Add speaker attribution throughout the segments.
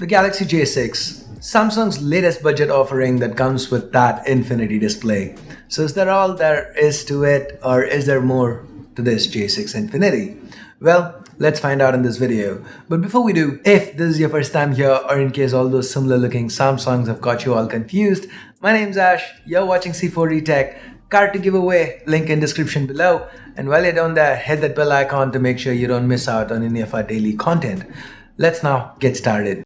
Speaker 1: The Galaxy J6, Samsung's latest budget offering that comes with that infinity display. So is that all there is to it, or is there more to this J6 Infinity? Well, let's find out in this video. But before we do, if this is your first time here, or in case all those similar looking Samsungs have got you all confused, my name's Ash, you're watching C4D Tech, card to give away, link in description below. And while you're down there, hit that bell icon to make sure you don't miss out on any of our daily content. Let's now get started.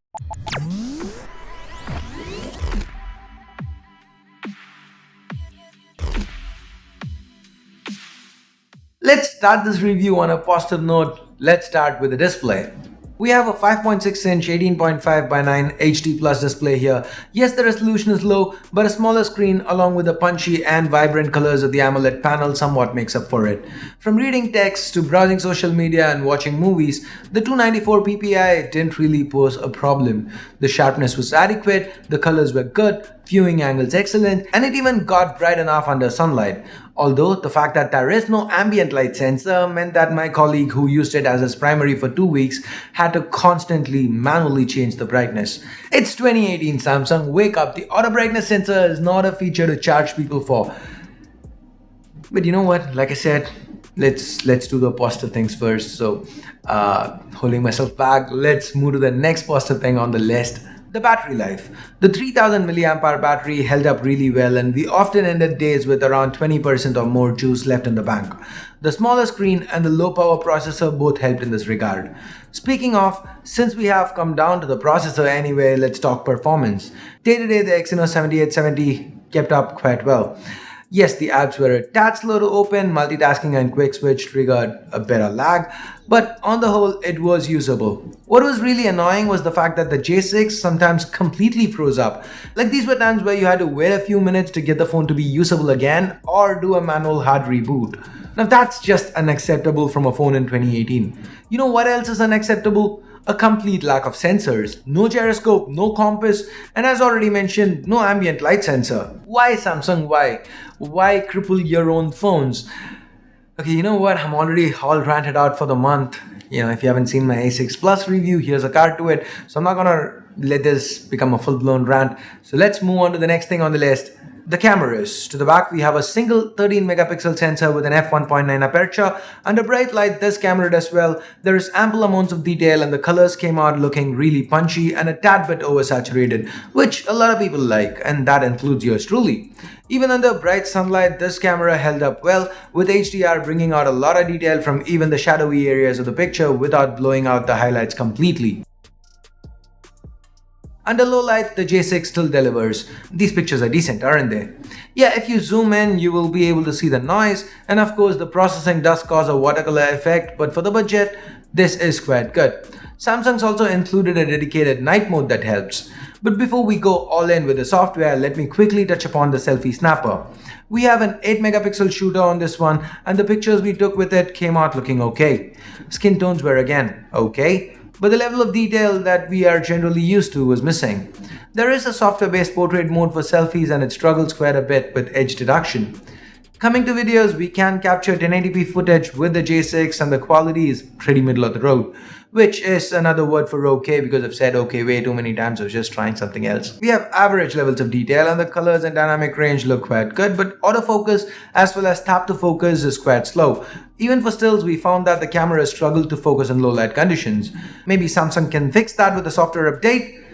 Speaker 1: Let's start this review on a positive note. Let's start with the display. We have a 5.6-inch 18.5 by 9 HD Plus display here. Yes, the resolution is low, but a smaller screen along with the punchy and vibrant colors of the AMOLED panel somewhat makes up for it. From reading text to browsing social media and watching movies, the 294 ppi didn't really pose a problem. The sharpness was adequate, the colors were good, viewing angles excellent, and it even got bright enough under sunlight. Although the fact that there is no ambient light sensor meant that my colleague who used it as his primary for 2 weeks had to constantly manually change the brightness. It's 2018 Samsung, wake up, the auto brightness sensor is not a feature to charge people for. But you know what, like I said, let's do the positive things first. So holding myself back, let's move to the next positive thing on the list. The battery life. The 3000 mAh battery held up really well, and we often ended days with around 20% or more juice left in the bank. The smaller screen and the low power processor both helped in this regard. Speaking of, since we have come down to the processor anyway, let's talk performance. Day to day, the Exynos 7870 kept up quite well. Yes, the apps were a tad slow to open, multitasking and quick switch triggered a bit of lag, but on the whole, it was usable. What was really annoying was the fact that the J6 sometimes completely froze up. Like, these were times where you had to wait a few minutes to get the phone to be usable again or do a manual hard reboot. Now that's just unacceptable from a phone in 2018. You know what else is unacceptable? A complete lack of sensors, no gyroscope, no compass, and as already mentioned, no ambient light sensor. Why Samsung, why? Why cripple your own phones? Okay, you know what, I'm already all ranted out for the month. You know, if you haven't seen my A6 Plus review, here's a card to it. So I'm not gonna let this become a full-blown rant. So let's move on to the next thing on the list. The cameras. To the back, we have a single 13 megapixel sensor with an f1.9 aperture. Under bright light, this camera does well. There is ample amounts of detail and the colors came out looking really punchy and a tad bit oversaturated, which a lot of people like, and that includes yours truly. Even under bright sunlight, this camera held up well, with HDR bringing out a lot of detail from even the shadowy areas of the picture without blowing out the highlights completely. Under low light, the J6 still delivers. These pictures are decent, aren't they? Yeah, if you zoom in, you will be able to see the noise, and of course the processing does cause a watercolor effect, but for the budget, this is quite good. Samsung's also included a dedicated night mode that helps. But before we go all in with the software, let me quickly touch upon the selfie snapper. We have an 8 megapixel shooter on this one, and the pictures we took with it came out looking okay. Skin tones were again okay, but the level of detail that we are generally used to was missing. There is a software-based portrait mode for selfies and it struggles quite a bit with edge detection. Coming to videos, we can capture 1080p footage with the J6 and the quality is pretty middle of the road, which is another word for okay because I've said okay way too many times. I was just trying something else. We have average levels of detail and the colors and dynamic range look quite good, but autofocus as well as tap to focus is quite slow. Even for stills, we found that the camera struggled to focus in low light conditions. Maybe Samsung can fix that with a software update.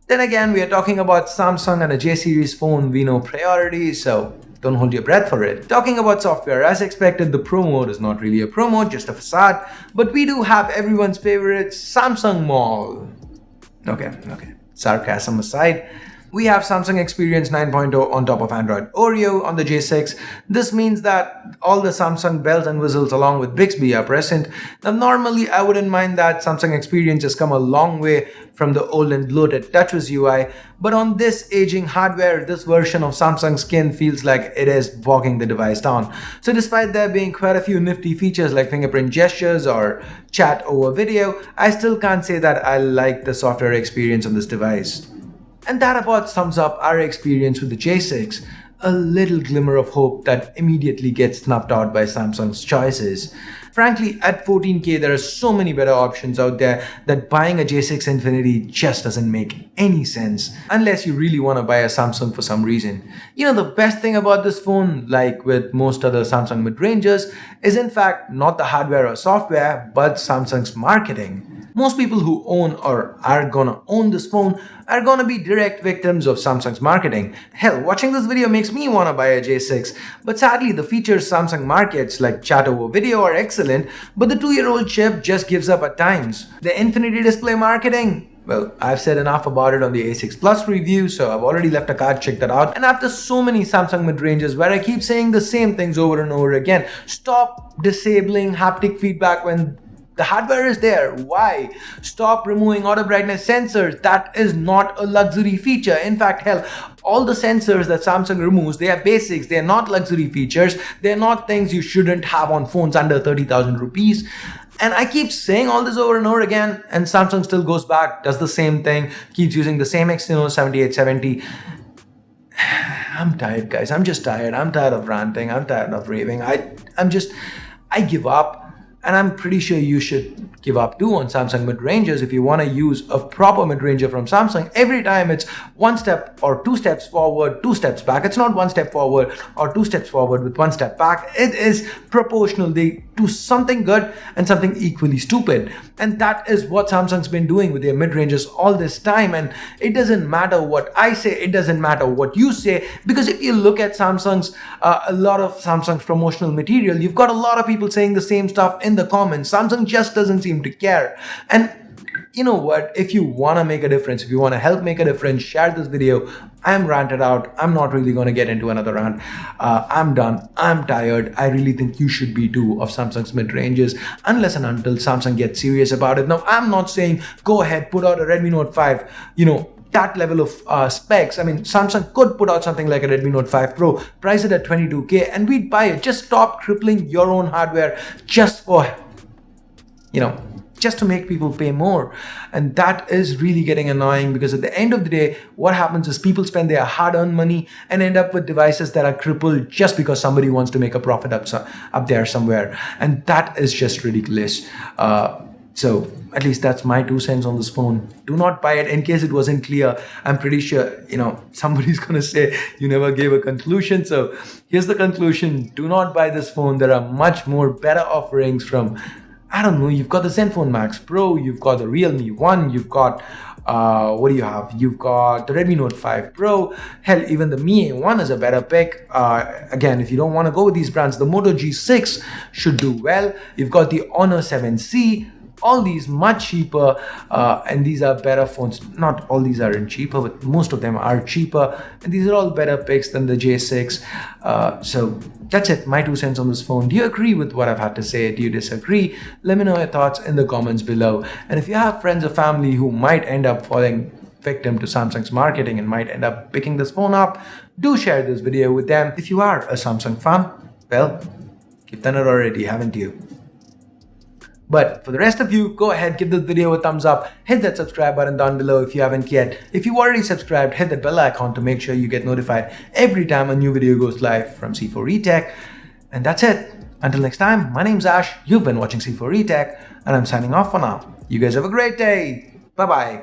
Speaker 1: Then again, we are talking about Samsung and a J series phone, we know priorities, so don't hold your breath for it. Talking about software, as expected, the Pro mode is not really a Pro mode, just a facade, but we do have everyone's favorite Samsung Mall. Okay, sarcasm aside. We have Samsung Experience 9.0 on top of Android Oreo on the J6. This means that all the Samsung bells and whistles along with Bixby are present. Now normally I wouldn't mind that Samsung Experience has come a long way from the old and bloated TouchWiz UI, but on this aging hardware, this version of Samsung Skin feels like it is bogging the device down. So despite there being quite a few nifty features like fingerprint gestures or chat over video, I still can't say that I like the software experience on this device. And that about sums up our experience with the J6. A little glimmer of hope that immediately gets snuffed out by Samsung's choices. Frankly, at 14K, there are so many better options out there that buying a J6 Infinity just doesn't make any sense unless you really want to buy a Samsung for some reason. The best thing about this phone, like with most other Samsung mid-rangers, is in fact not the hardware or software, but Samsung's marketing. Most people who own or are gonna own this phone are gonna be direct victims of Samsung's marketing. Hell, watching this video makes me wanna buy a J6, but sadly the features Samsung markets like chat over video are excellent, but the 2-year-old chip just gives up at times. The Infinity display marketing? Well, I've said enough about it on the A6 Plus review, so I've already left a card, check that out. And after so many Samsung mid-ranges where I keep saying the same things over and over again, stop disabling haptic feedback when the hardware is there. Why? Stop removing auto brightness sensors. That is not a luxury feature. In fact, hell, all the sensors that Samsung removes, they are basics. They are not luxury features. They are not things you shouldn't have on phones under 30,000 rupees. And I keep saying all this over and over again, and Samsung still goes back, does the same thing, keeps using the same Exynos 7870. I'm tired, guys. I'm just tired. I'm tired of ranting. I'm tired of raving. I give up. And I'm pretty sure you should give up too on Samsung mid-rangers if you want to use a proper mid-ranger from Samsung. Every time it's one step or two steps forward, two steps back. It's not one step forward or two steps forward with one step back. It is proportional. They do something good and something equally stupid. And that is what Samsung's been doing with their mid-rangers all this time. And it doesn't matter what I say. It doesn't matter what you say. Because if you look at a lot of Samsung's promotional material, you've got a lot of people saying the same stuff in the comments. Samsung just doesn't seem to care. And you know what? If you want to make a difference, if you want to help make a difference, share this video. I'm ranted out. I'm not really going to get into another rant. I'm done. I'm tired. I really think you should be too of Samsung's mid-ranges unless and until Samsung gets serious about it. Now, I'm not saying go ahead, put out a Redmi Note 5, that level of specs. I mean, Samsung could put out something like a Redmi Note 5 Pro, price it at 22K, and we'd buy it. Just stop crippling your own hardware just for, just to make people pay more. And that is really getting annoying, because at the end of the day, what happens is people spend their hard-earned money and end up with devices that are crippled just because somebody wants to make a profit up there somewhere. And that is just ridiculous. So at least that's my 2 cents on this phone. Do not buy it. In case it wasn't clear, I'm pretty sure, somebody's going to say you never gave a conclusion. So here's the conclusion. Do not buy this phone. There are much more better offerings from, I don't know, you've got the Zenfone Max Pro, you've got the Realme 1, you've got, what do you have? You've got the Redmi Note 5 Pro. Hell, even the Mi A1 is a better pick. Again, if you don't want to go with these brands, the Moto G6 should do well. You've got the Honor 7C. All these much cheaper, and these are better phones. Not all these aren't cheaper, but most of them are cheaper, and these are all better picks than the J6. So that's it, my 2 cents on this phone. Do you agree with what I've had to say? Do you disagree? Let me know your thoughts in the comments below. And if you have friends or family who might end up falling victim to Samsung's marketing and might end up picking this phone up, do share this video with them. If you are a Samsung fan, well, you've done it already, haven't you? But for the rest of you, go ahead, give this video a thumbs up, hit that subscribe button down below if you haven't yet. If you already subscribed, hit that bell icon to make sure you get notified every time a new video goes live from C4eTech. And that's it. Until next time, my name's Ash, you've been watching C4eTech, and I'm signing off for now. You guys have a great day. Bye-bye.